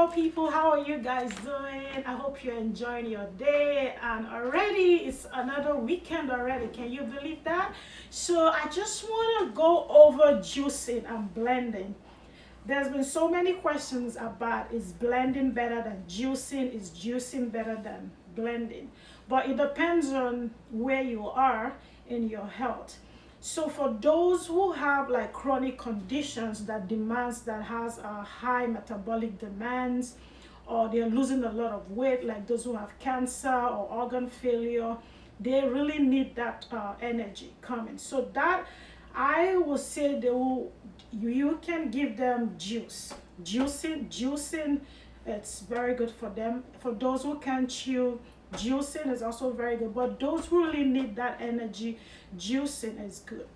Hello people, how are you guys doing? I hope you're enjoying your day, and already it's another weekend already. Can you believe that? So I just want to go over juicing and blending. There's been so many questions about, is blending better than juicing? Is juicing better than blending? But it depends on where you are in your health. So for those who have like chronic conditions that has a high metabolic demands, or they're losing a lot of weight, like those who have cancer or organ failure, they really need that energy coming. So that, I will say, you can give them juicing. It's very good for them. For those who can chew, juicing is also very good. But those who really need that energy, juicing is good.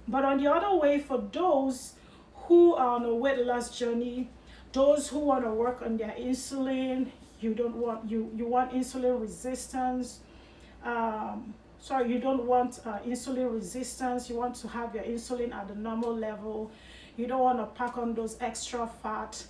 But on the other way, for those who are on a weight loss journey, those who want to work on their insulin, you want insulin resistance. You don't want insulin resistance. You want to have your insulin at the normal level. You don't want to pack on those extra fat.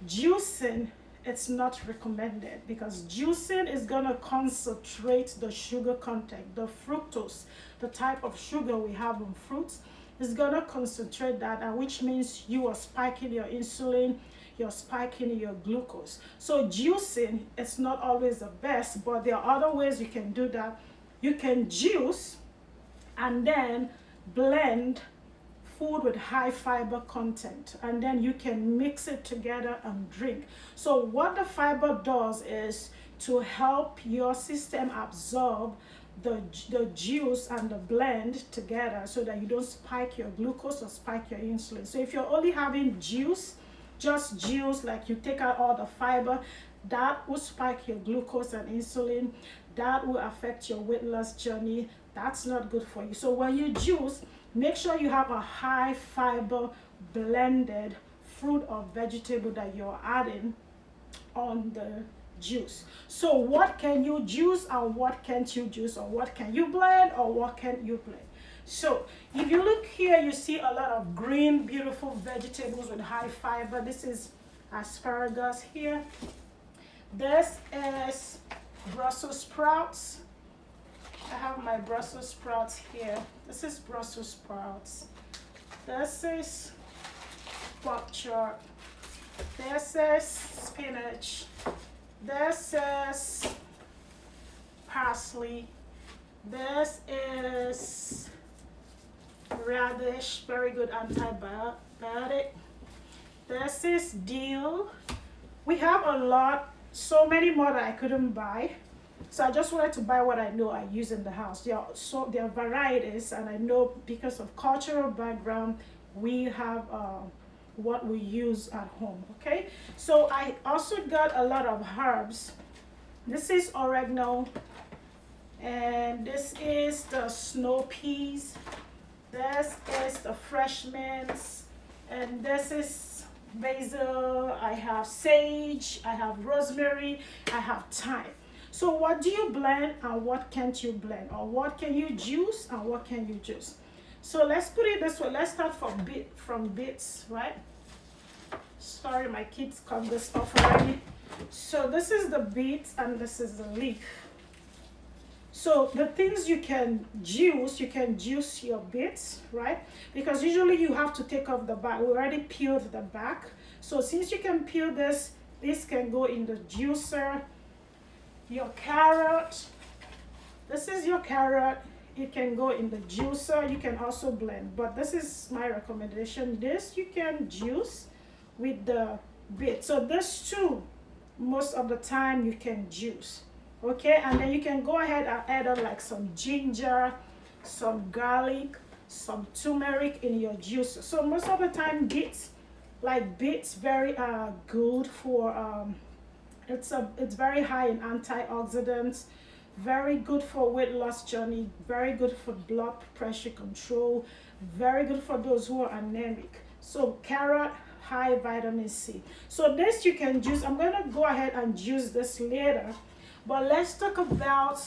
Juicing, it's not recommended, because juicing is going to concentrate the sugar content, the fructose, the type of sugar we have in fruits. Is going to concentrate that, and which means you are spiking your insulin, you're spiking your glucose. So juicing, it's not always the best, but there are other ways you can do that. You can juice and then blend food with high fiber content, and then you can mix it together and drink. So what the fiber does is to help your system absorb the juice and the blend together, so that you don't spike your glucose or spike your insulin. So if you're only having juice, just juice, like you take out all the fiber, that will spike your glucose and insulin. That will affect your weight loss journey. That's not good for you. So when you juice, make sure you have a high fiber blended fruit or vegetable that you're adding on the juice. So what can you juice and what can't you juice, or what can you blend or what can't you blend? So if you look here, you see a lot of green, beautiful vegetables with high fiber. This is asparagus here. This is Brussels sprouts. I have my Brussels sprouts here. This is Brussels sprouts. This is bok choy. This is spinach. This is parsley. This is radish, very good antibiotic. This is dill. We have a lot, so many more that I couldn't buy. So I just wanted to buy what I know I use in the house. There are varieties, and I know because of cultural background, we have what we use at home. Okay, so I also got a lot of herbs. This is oregano, and this is the snow peas. This is the fresh mints, and this is basil. I have sage, I have rosemary, I have thyme. So what do you blend and what can't you blend? Or what can you juice and what can you juice? So let's put it this way. Let's start from bits, right? Sorry, my kids cut this off already. So this is the beets and this is the leaf. So the things you can juice your beets, right? Because usually you have to take off the back. We already peeled the back. So since you can peel this can go in the juicer. Your carrot, this is your carrot. It can go in the juicer. You can also blend, but this is my recommendation. This you can juice with the bit. So this too, most of the time you can juice. Okay, and then you can go ahead and add on like some ginger, some garlic, some turmeric in your juicer. So most of the time beets very good for it's very high in antioxidants, very good for weight loss journey, very good for blood pressure control, very good for those who are anemic. So carrot, high vitamin C. So this you can juice. I'm going to go ahead and juice this later, but let's talk about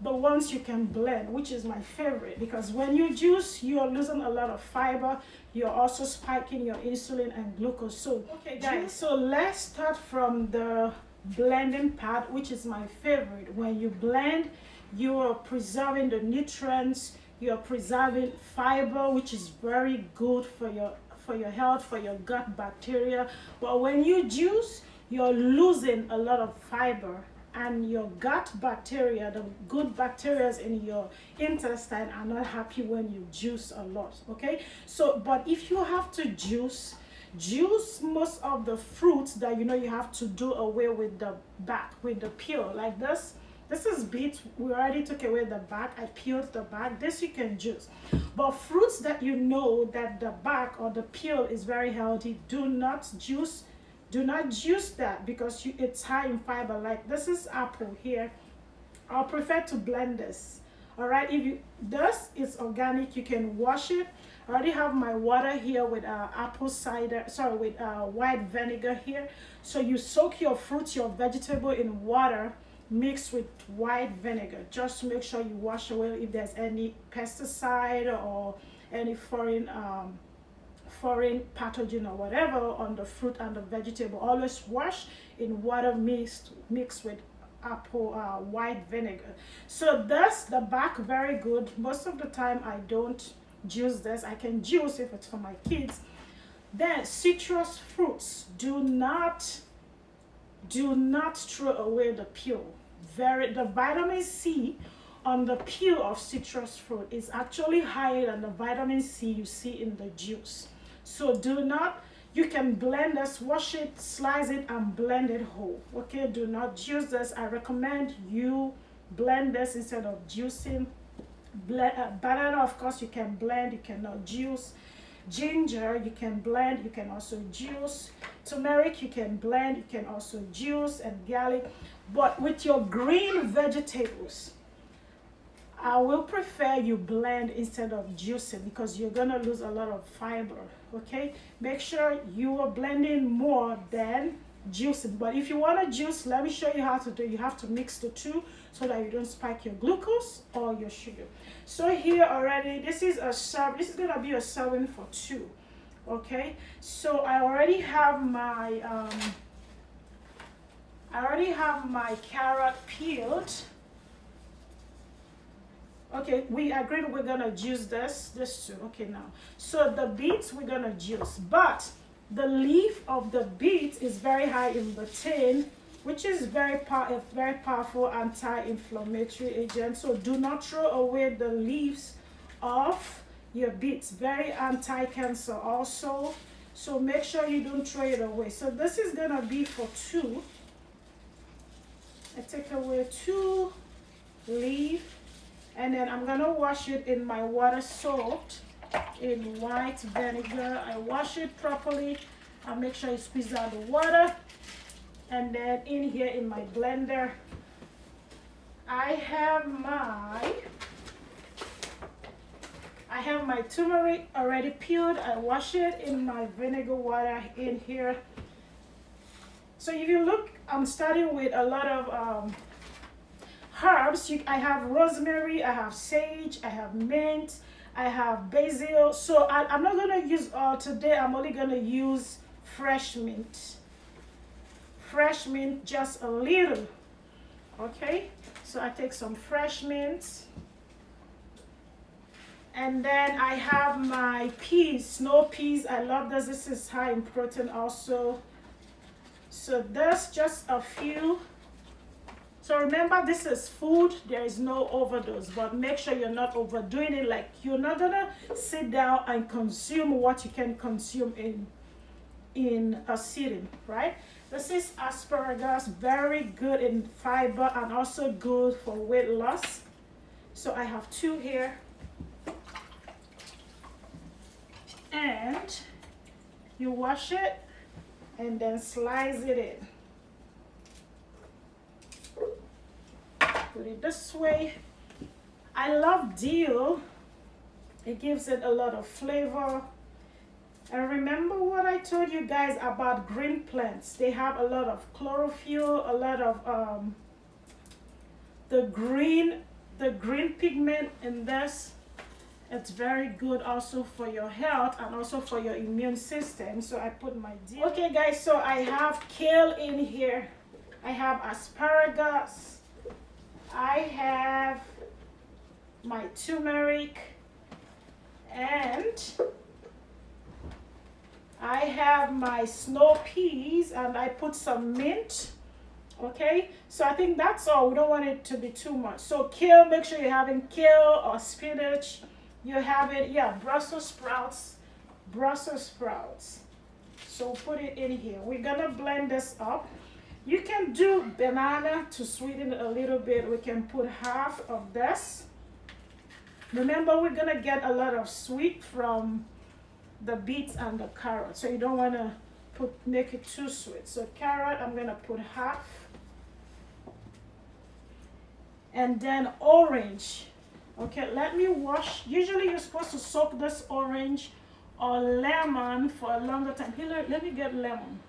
the ones you can blend, which is my favorite, because when you juice, you're losing a lot of fiber. You're also spiking your insulin and glucose. So, okay guys, so let's start from the blending part, which is my favorite. When you blend, you are preserving the nutrients, you're preserving fiber, which is very good for your health, for your gut bacteria. But when you juice, you're losing a lot of fiber, and your gut bacteria, the good bacteria in your intestine, are not happy when you juice a lot. Okay, so but if you have to juice most of the fruits that you have to do away with the back, with the peel. Like this is beet, we already took away the back, I peeled the back. This you can juice. But fruits that that the back or the peel is very healthy, do not juice that, because it's high in fiber. Like this is apple here, I'll prefer to blend this. All right, if this is organic, you can wash it. I already have my water here with apple cider, sorry, with white vinegar here. So you soak your fruits, your vegetable in water mixed with white vinegar, just to make sure you wash away if there's any pesticide or any foreign pathogen or whatever on the fruit and the vegetable. Always wash in water mixed with apple white vinegar. So that's the back, very good. Most of the time I don't juice this. I can juice if it's for my kids. Then citrus fruits, do not throw away the peel. The vitamin C on the peel of citrus fruit is actually higher than the vitamin C you see in the juice. So you can blend this, wash it, slice it, and blend it whole. Okay, do not juice this. I recommend you blend this instead of juicing. Banana, of course, you can blend, you cannot juice. Ginger, you can blend, you can also juice. Turmeric, you can blend, you can also juice, and garlic. But with your green vegetables, I will prefer you blend instead of juicing, because you're gonna lose a lot of fiber. Okay, make sure you are blending more than juicing. But if you want to juice, let me show you how to do it. You have to mix the two so that you don't spike your glucose or your sugar. So here already, this is gonna be a serving for 2. Okay, so I already have my carrot peeled. Okay, we agreed we're gonna juice this too. Okay, now, so the beets we're gonna juice, but the leaf of the beet is very high in betaine, which is a very powerful anti-inflammatory agent. So do not throw away the leaves of your beets. Very anti-cancer also. So make sure you don't throw it away. So this is gonna be for 2. I take away 2 leaves. And then I'm gonna wash it in my water soaked in white vinegar. I wash it properly. I make sure I squeeze out the water. And then in here in my blender, I have my turmeric already peeled. I wash it in my vinegar water in here. So if you look, I'm starting with a lot of herbs. I have rosemary, I have sage, I have mint, I have basil. So I'm not going to use all today. I'm only going to use fresh mint. Fresh mint, just a little. Okay, so I take some fresh mint. And then I have my peas, snow peas. I love this. This is high in protein also. So there's just a few. So remember, this is food. There is no overdose, but make sure you're not overdoing it. Like, you're not gonna sit down and consume what you can consume in a sitting, right? This is asparagus, very good in fiber and also good for weight loss. So I have 2 here. And you wash it and then slice it in. Put it this way. I love dill. It gives it a lot of flavor. And remember what I told you guys about green plants. They have a lot of chlorophyll, a lot of the green the green pigment in this, it's very good also for your health and also for your immune system. So I put my dill. Okay guys, so I have kale in here. I have asparagus. I have my turmeric. And I have my snow peas, and I put some mint. Okay, so I think that's all. We don't want it to be too much. So kale, make sure you're having kale or spinach. You have it, yeah, Brussels sprouts. Brussels sprouts. So put it in here. We're gonna blend this up. You can do banana to sweeten it a little bit. We can put half of this. Remember, we're gonna get a lot of sweet from the beets and the carrot, so you don't want to make it too sweet. So carrot, I'm gonna put half, and then orange. Okay, let me wash. Usually you're supposed to soak this orange or lemon for a longer time. Here, let me get lemon.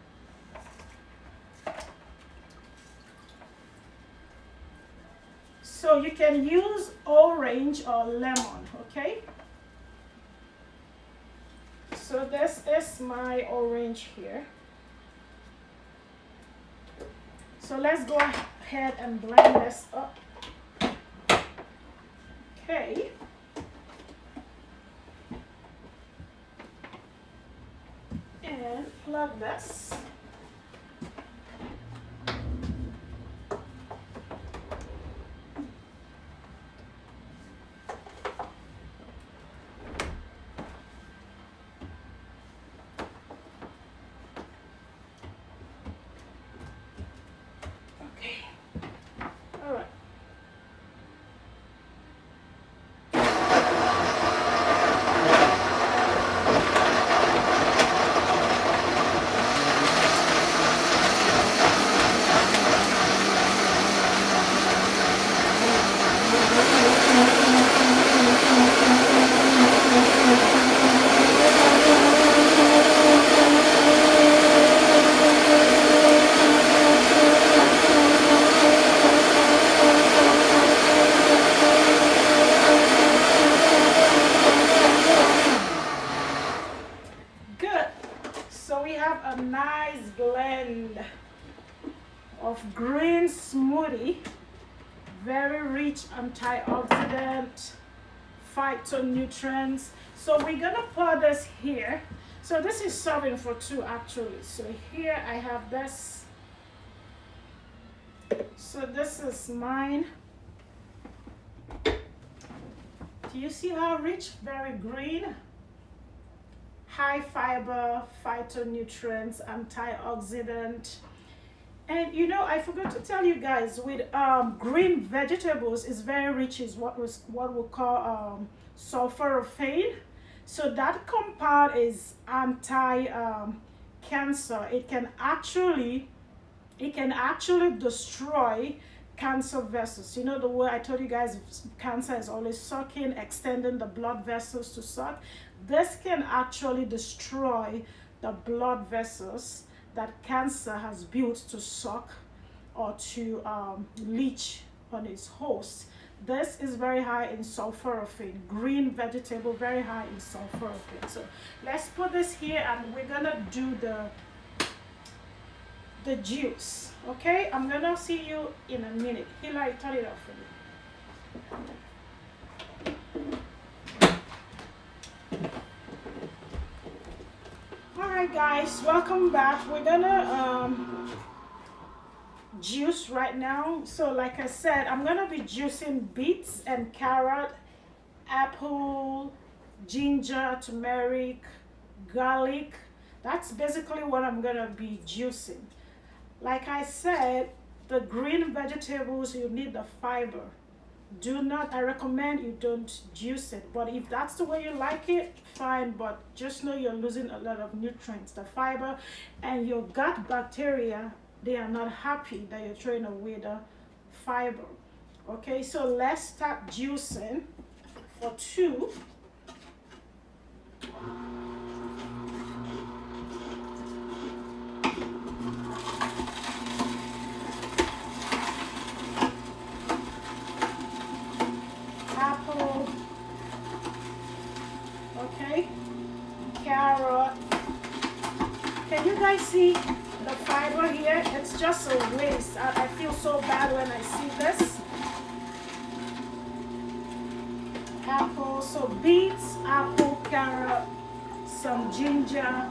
So you can use orange or lemon, okay? So this is my orange here. So let's go ahead and blend this up. Okay. And plug this. Of green smoothie, very rich antioxidant, phytonutrients. So we're gonna pour this here. So this is serving for two actually. So here I have this. So this is mine. Do you see how rich? Very green, high fiber, phytonutrients, antioxidant. And you know, I forgot to tell you guys, with green vegetables is very rich is what we call sulforaphane. So that compound is anti-cancer. It can actually destroy cancer vessels. You know the way I told you guys, cancer is always sucking, extending the blood vessels to suck. This can actually destroy the blood vessels that cancer has built to suck or to leach on its host. This is very high in sulforaphane. Green vegetable, very high in sulforaphane. So let's put this here and we're gonna do the juice. Okay, I'm gonna see you in a minute. Hilary, turn it off for me. Alright guys, welcome back. We're gonna juice right now. So like I said, I'm gonna be juicing beets and carrot, apple, ginger, turmeric, garlic. That's basically what I'm gonna be juicing. Like I said, the green vegetables, you need the fiber. I recommend you don't juice it, but if that's the way you like it, fine, but just know you're losing a lot of nutrients, the fiber, and your gut bacteria, they are not happy that you're throwing away the fiber. Okay, so let's start juicing for two. see the fiber here? It's just a waste. I feel so bad when I see this. Apple, so beets, apple, carrot, some ginger,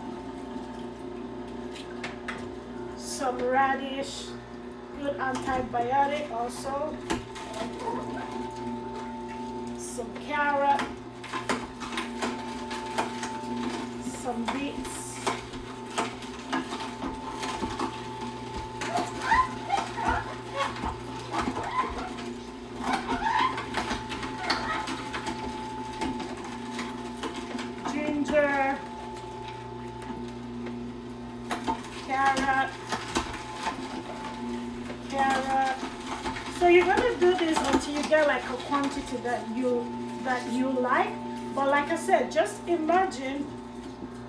some radish, good antibiotic also, some carrot, some beets, ginger, carrot. So you're gonna do this until you get like a quantity that you like. But like I said, just imagine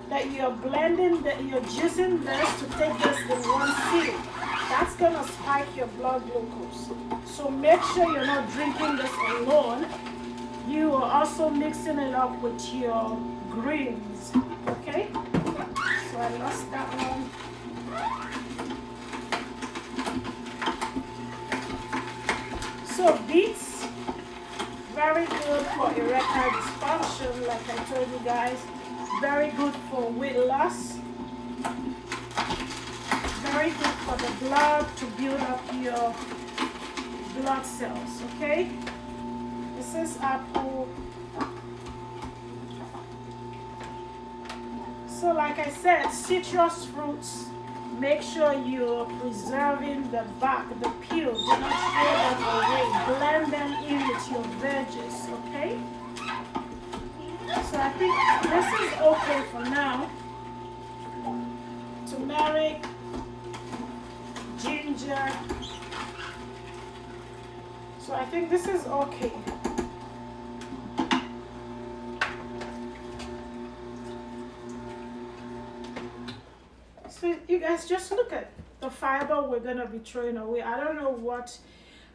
that you're blending, that you're juicing this to take this in one sitting. That's gonna spike your blood glucose. So make sure you're not drinking this alone. You are also mixing it up with your greens. Okay? So I lost that one. So beets, very good for erectile dysfunction, like I told you guys. Very good for weight loss. Very good for the blood, to build up your blood cells, okay? This is apple. So like I said, citrus fruits, make sure you're preserving the bark, the peel. Do not throw them away. Blend them in with your veggies, okay? So I think this is okay for now. Turmeric, ginger. So I think this is okay. So you guys just look at the fiber we're gonna be throwing away. I don't know what,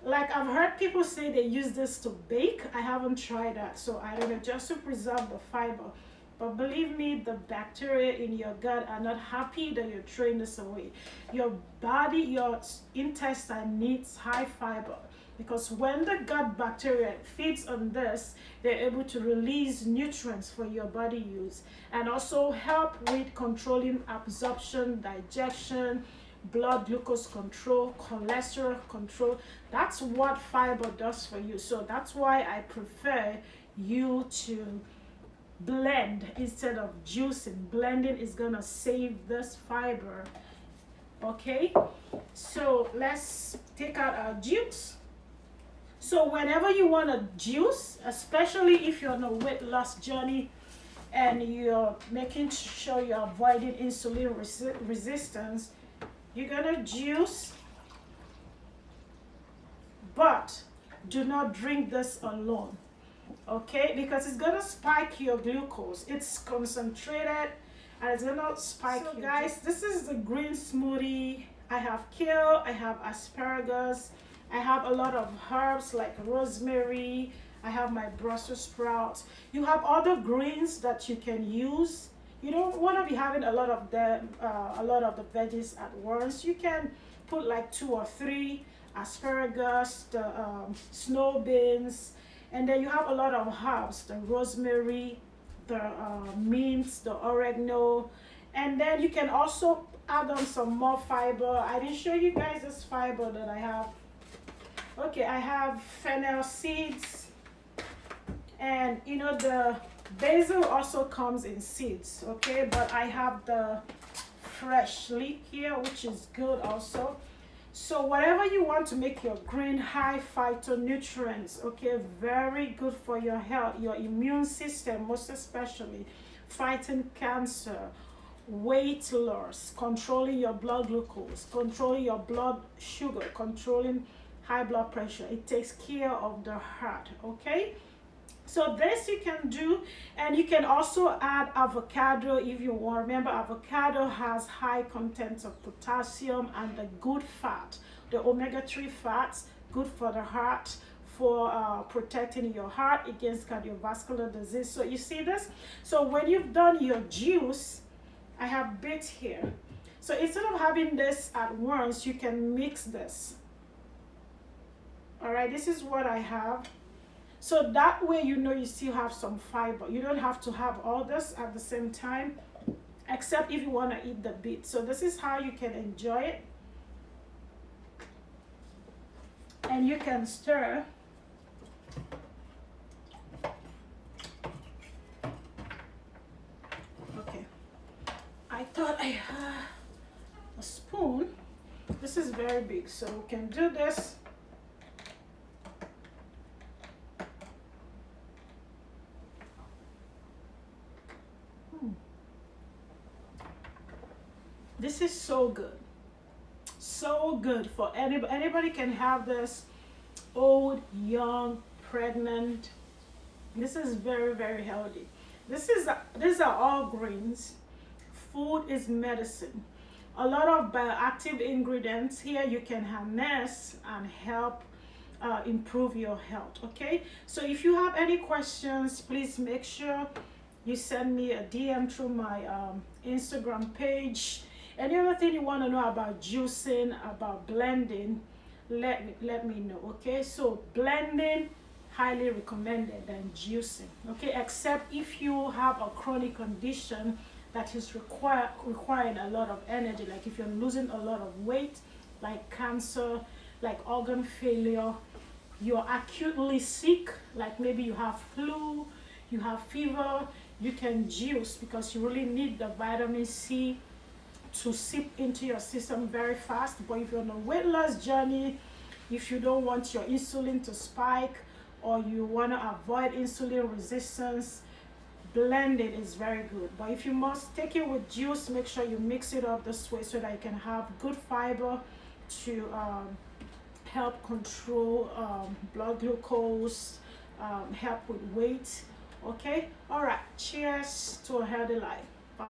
like I've heard people say they use this to bake. I haven't tried that, so I don't know, just to preserve the fiber. But believe me, the bacteria in your gut are not happy that you're throwing this away. Your body, your intestine needs high fiber, because when the gut bacteria feeds on this, they're able to release nutrients for your body use, and also help with controlling absorption, digestion, blood glucose control, cholesterol control. That's what fiber does for you. So that's why I prefer you to blend instead of juicing. Blending is gonna save this fiber. Okay, so let's take out our juice. So whenever you want to juice, especially if you're on a weight loss journey and you're making sure you're avoiding insulin resistance, you're gonna juice, but do not drink this alone, okay? Because it's gonna spike your glucose. It's concentrated and it's gonna spike. So guys, this is the green smoothie. I have kale, I have asparagus, I have a lot of herbs like rosemary, I have my Brussels sprouts. You have other greens that you can use. You don't want to be having a lot of them, a lot of the veggies at once. You can put like 2 or 3 asparagus, the snow beans, and then you have a lot of herbs, the rosemary, the mint, the oregano, and then you can also add on some more fiber. I didn't show you guys this fiber that I have. Okay, I have fennel seeds, and you know the basil also comes in seeds, okay, but I have the fresh leaf here, which is good also. So whatever you want to make your green high phytonutrients, okay, very good for your health, your immune system, most especially fighting cancer, weight loss, controlling your blood glucose, controlling your blood sugar, controlling high blood pressure. It takes care of the heart, okay? So this you can do, and you can also add avocado if you want. Remember, avocado has high content of potassium and the good fat, the omega-3 fats, good for the heart, for protecting your heart against cardiovascular disease. So you see this? So when you've done your juice, I have bits here. So instead of having this at once, you can mix this. All right, this is what I have. So that way you know you still have some fiber. You don't have to have all this at the same time, except if you want to eat the beet. So this is how you can enjoy it. And you can stir. Okay, I thought I had a spoon. This is very big, so we can do this. This is so good. So good for anybody. Anybody can have this. Old, young, pregnant. This is very, very healthy. These are all greens. Food is medicine. A lot of bioactive ingredients here you can harness and help improve your health. Okay, so if you have any questions, please make sure you send me a DM through my Instagram page. Any other thing you want to know about juicing, about blending, let me know. Okay, so blending highly recommended than juicing. Okay, except if you have a chronic condition that is requiring a lot of energy, like if you're losing a lot of weight, like cancer, like organ failure, you're acutely sick, like maybe you have flu, you have fever, you can juice because you really need the vitamin C to seep into your system very fast. But if you're on a weight loss journey, if you don't want your insulin to spike, or you want to avoid insulin resistance, blended is very good. But if you must take it with juice, make sure you mix it up this way so that you can have good fiber to help control blood glucose, help with weight. Okay, all right, cheers to a healthy life.